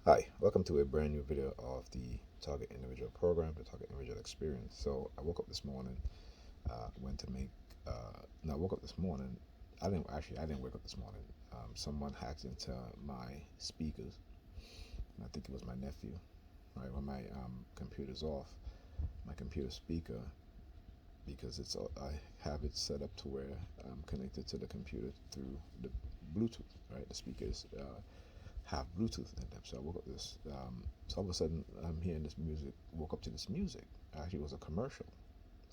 Hi, welcome to a brand new video of the Target Individual Program, the Target Individual Experience. So I woke up this morning, went to make, no, I woke up this morning. I didn't wake up this morning. Someone hacked into my speakers, and I think it was my nephew. Right when my computer's off, my computer speaker, because I have it set up to where I'm connected to the computer through the Bluetooth. Right, the speakers have Bluetooth in them. So I woke up so all of a sudden I'm hearing this music. Woke up to this music. Actually, it was a commercial.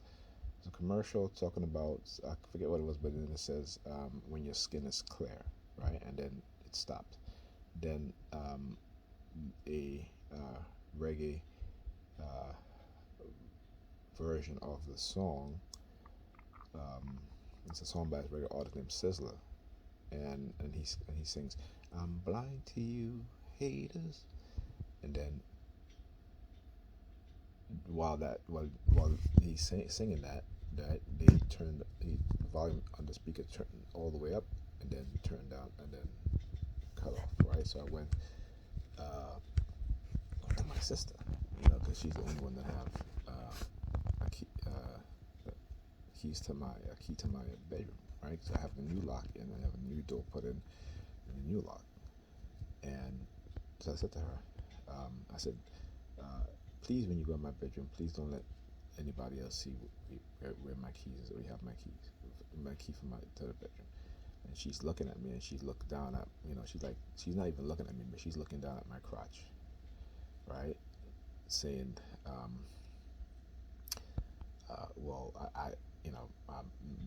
It was a commercial talking about, I forget what it was, but then it says when your skin is clear, right? And then it stopped. Then a reggae uh, version of the song. Um, it's a song by a reggae artist named Sizzler, and he sings, "I'm blind to you, haters," and then while he's singing that they turned the volume on the speaker turned all the way up and then turned down and then cut off, right? So I went to my sister, because she's the only one that have a key, a key to my bedroom, right? So I have the new lock and I have a new door put in the new lock. And so I said to her, I said, uh, please, when you go in my bedroom, please don't let anybody else see where my keys is, or you have my key for my to the bedroom. And she's looking at me, and she's looked down at, she's like, she's not even looking at me, but she's looking down at my crotch, right? Saying, well,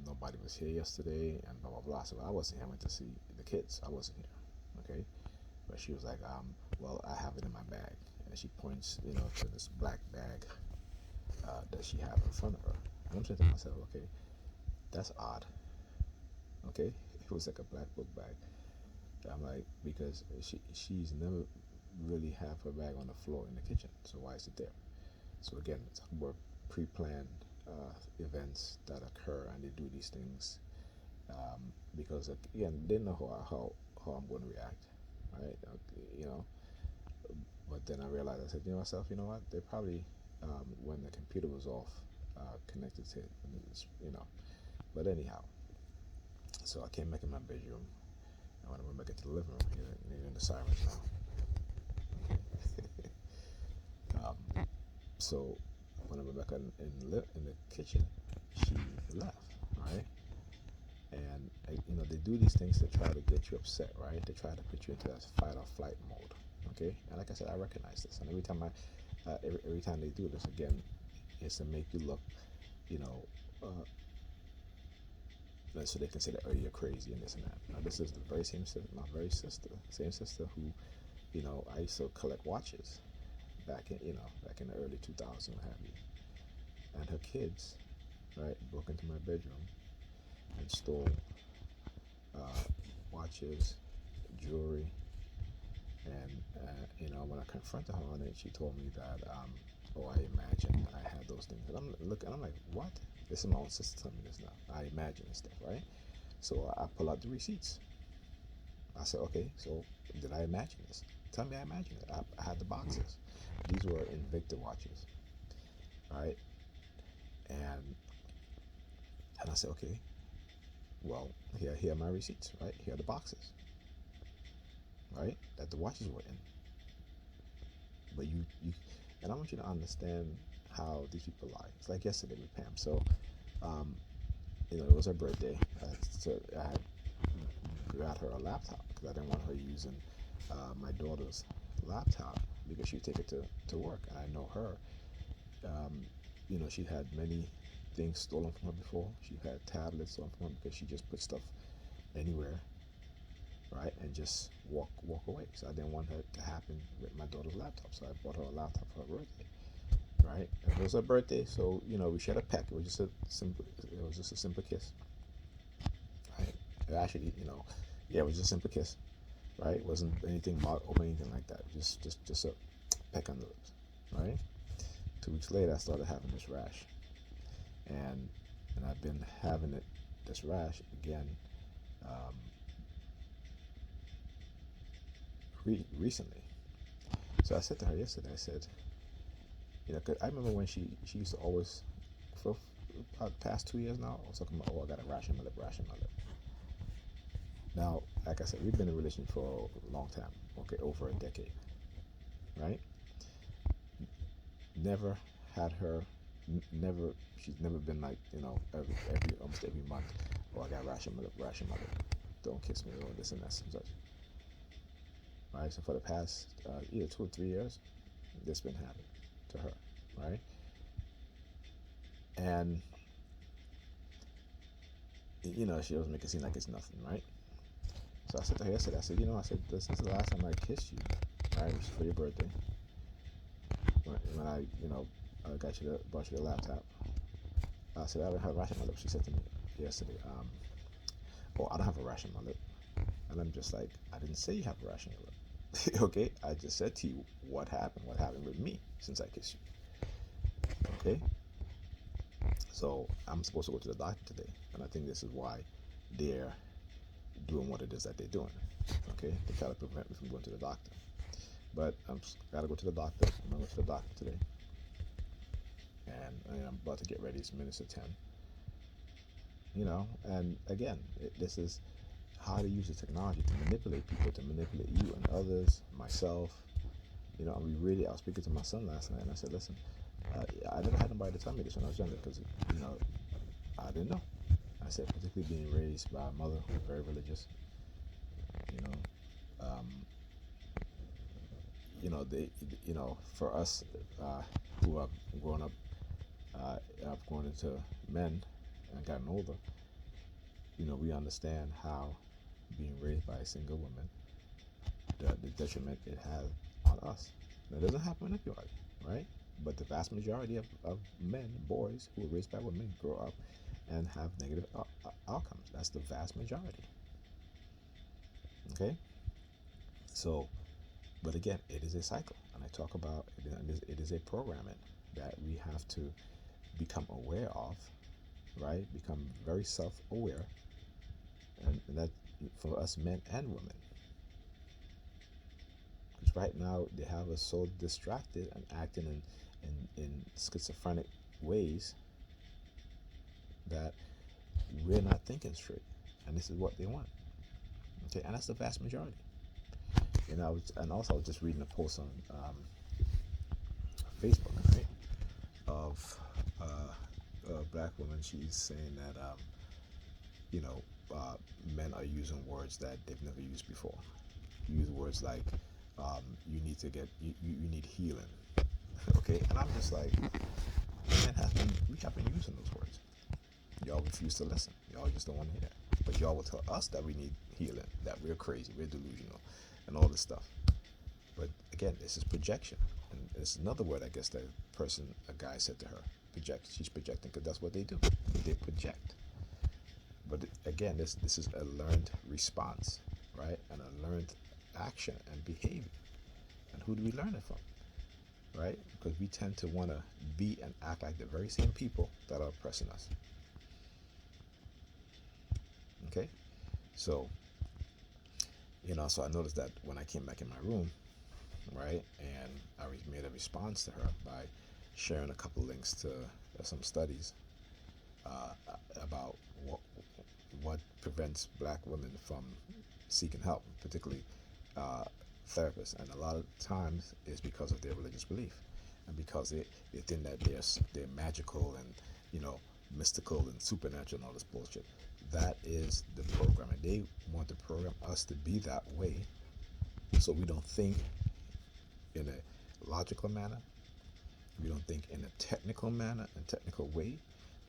nobody was here yesterday, and blah blah blah. So I wasn't here. I went to see the kids. I wasn't here, okay? But she was like, well, I have it in my bag, and she points, to this black bag that she have in front of her. And I'm saying to myself, okay, that's odd. Okay, it was like a black book bag. I'm like, because she's never really have her bag on the floor in the kitchen, so why is it there? So again, it's more pre-planned events that occur, and they do these things because again, they know how I'm going to react, right? You know, but then I realized, I said, myself, you know what? They probably when the computer was off, connected to it, you know. But anyhow, so I came back in my bedroom, and when I went back into the living room, hearing the sirens now. So when I went back in the kitchen, she left, right? And they do these things to try to get you upset, right? They try to put you into that fight or flight mode, okay? And like I said, I recognize this, and every time they do this again, it's to make you look, you know, so they can say that, oh, you're crazy and this and that. Now this is the very same sister, my very sister, same sister who, I used to collect watches back in the early 2000s, what have you. And her kids, right, broke into my bedroom and stole uh, watches, jewelry, and when I confronted her on it, she told me that, oh, I imagined I had those things, and I'm like, what? This is my own sister telling me this now. I imagine this stuff, right? So I pull out the receipts. I said, okay, so did I imagine this? Tell me I imagined it. I had the boxes. These were Invicta watches, right? And I said, okay, well, here are my receipts, right? Here are the boxes, right? That the watches were in. But and I want you to understand how these people lie. It's like yesterday with Pam. So, um, it was her birthday. I had got her a laptop because I didn't want her using my daughter's laptop because she'd take it to work. And I know her. Um, she had many things stolen from her before. She had tablets stolen from her because she just put stuff anywhere, right, and just walk away. So I didn't want her to happen with my daughter's laptop. So I bought her a laptop for her birthday, right? It was her birthday, so we shared a peck. It was just a simple kiss, right? Actually, yeah, it was just a simple kiss, right? It wasn't anything marked or anything like that. Just a peck on the lips, right? 2 weeks later, I started having this rash, and I've been having this rash again um, recently. So I said to her yesterday, I said, 'cause I remember when she used to always, for about the past 2 years now, I was talking about, oh, I got a rash in my lip, rash in my lip. Now, like I said, we've been in a relationship for a long time, okay, over a decade, right? Never had her, never, she's never been like, almost every month, oh, I got rash in my lip, rash in my lip. Don't kiss me, or this and that, and such. Right? So for the past either 2 or 3 years, this been happening to her, right? And she doesn't make it seem like it's nothing, right? So I said to her yesterday, I said, I said, this is the last time I kissed you, right? Which is for your birthday. When I, bought you the laptop. I said, I haven't had a rash on my lip. She said to me yesterday, oh, I don't have a rash on my lip. And I'm just like, I didn't say you have a rash on your lip. Okay? I just said to you, what happened? What happened with me since I kissed you? Okay? So I'm supposed to go to the doctor today. And I think this is why they're doing what it is that they're doing. Okay? They try to prevent me from going to the doctor. But got to go to the doctor. I'm going to go to the doctor today. And I'm about to get ready. It's minutes to 10. And again, this is how to use the technology to manipulate people, to manipulate you and others, myself. I was speaking to my son last night, and I said, listen, I never had nobody to tell me this when I was younger, because, I didn't know. I said, particularly being raised by a mother who was very religious, for us who have grown up, I've grown into men and gotten older, we understand how being raised by a single woman, the detriment it has on us. Now, it doesn't happen with everybody, right? But the vast majority of men, boys who are raised by women grow up and have negative outcomes. That's the vast majority. Okay? So, but again, it is a cycle. And I talk about it is a programming that we have to become aware of, right? Become very self-aware. And that for us men and women. Because right now they have us so distracted and acting in schizophrenic ways that we're not thinking straight. And this is what they want. Okay, and that's the vast majority. And also I was just reading a post on Facebook, right, of a black woman. She's saying that men are using words that they've never used before. Use words like you need healing. Okay, and I'm just like, we have been using those words. Y'all refuse to listen. Y'all just don't want to hear it. But y'all will tell us that we need healing, that we're crazy, we're delusional, and all this stuff. But again, this is projection. And it's another word, I guess, that a guy said to her. Project. She's projecting, because that's what they do. They project. But again, this is a learned response, right? And a learned action and behavior. And who do we learn it from? Right? Because we tend to want to be and act like the very same people that are oppressing us. Okay? So, so I noticed that when I came back in my room, right, and I made a response to her by sharing a couple links to some studies about what prevents black women from seeking help, particularly therapists. And a lot of times it's because of their religious belief, and because they think that they're magical and mystical and supernatural and all this bullshit. That is the program, and they want to program us to be that way, so we don't think in a logical manner, we don't think in a technical manner and technical way,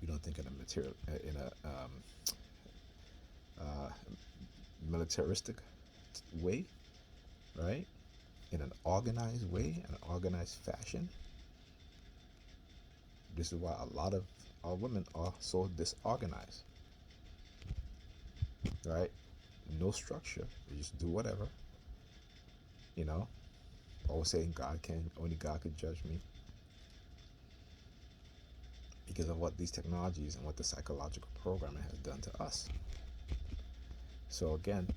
we don't think in a militaristic way, right? In an organized way, in an organized fashion. This is why a lot of our women are so disorganized, right? No structure. They just do whatever. Always saying only God can judge me, because of what these technologies and what the psychological programming has done to us. So again,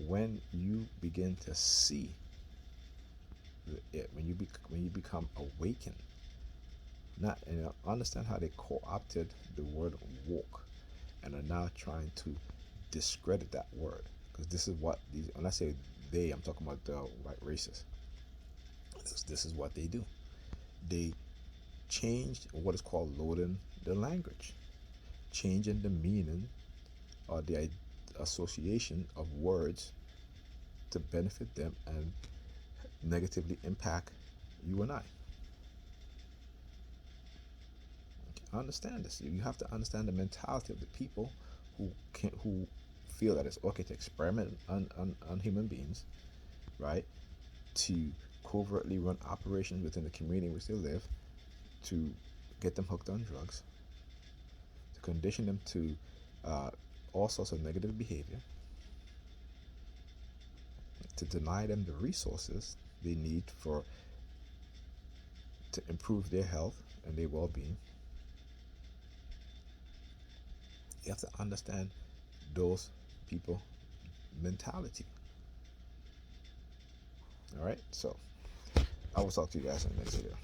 when you begin to see the it. When you become awakened, not understand how they co-opted the word woke, and are now trying to discredit that word, because this is what these. When I say they, I'm talking about the white racists. This is what they do. They changed what is called loading the language, changing the meaning or the association of words to benefit them and negatively impact you and I. Understand this. You have to understand the mentality of the people who feel that it's okay to experiment on human beings, right? To covertly run operations within the community in which they live, to get them hooked on drugs, to condition them to all sorts of negative behavior, to deny them the resources they need to improve their health and their well-being. You have to understand those people mentality. All right, so I will talk to you guys in the next video.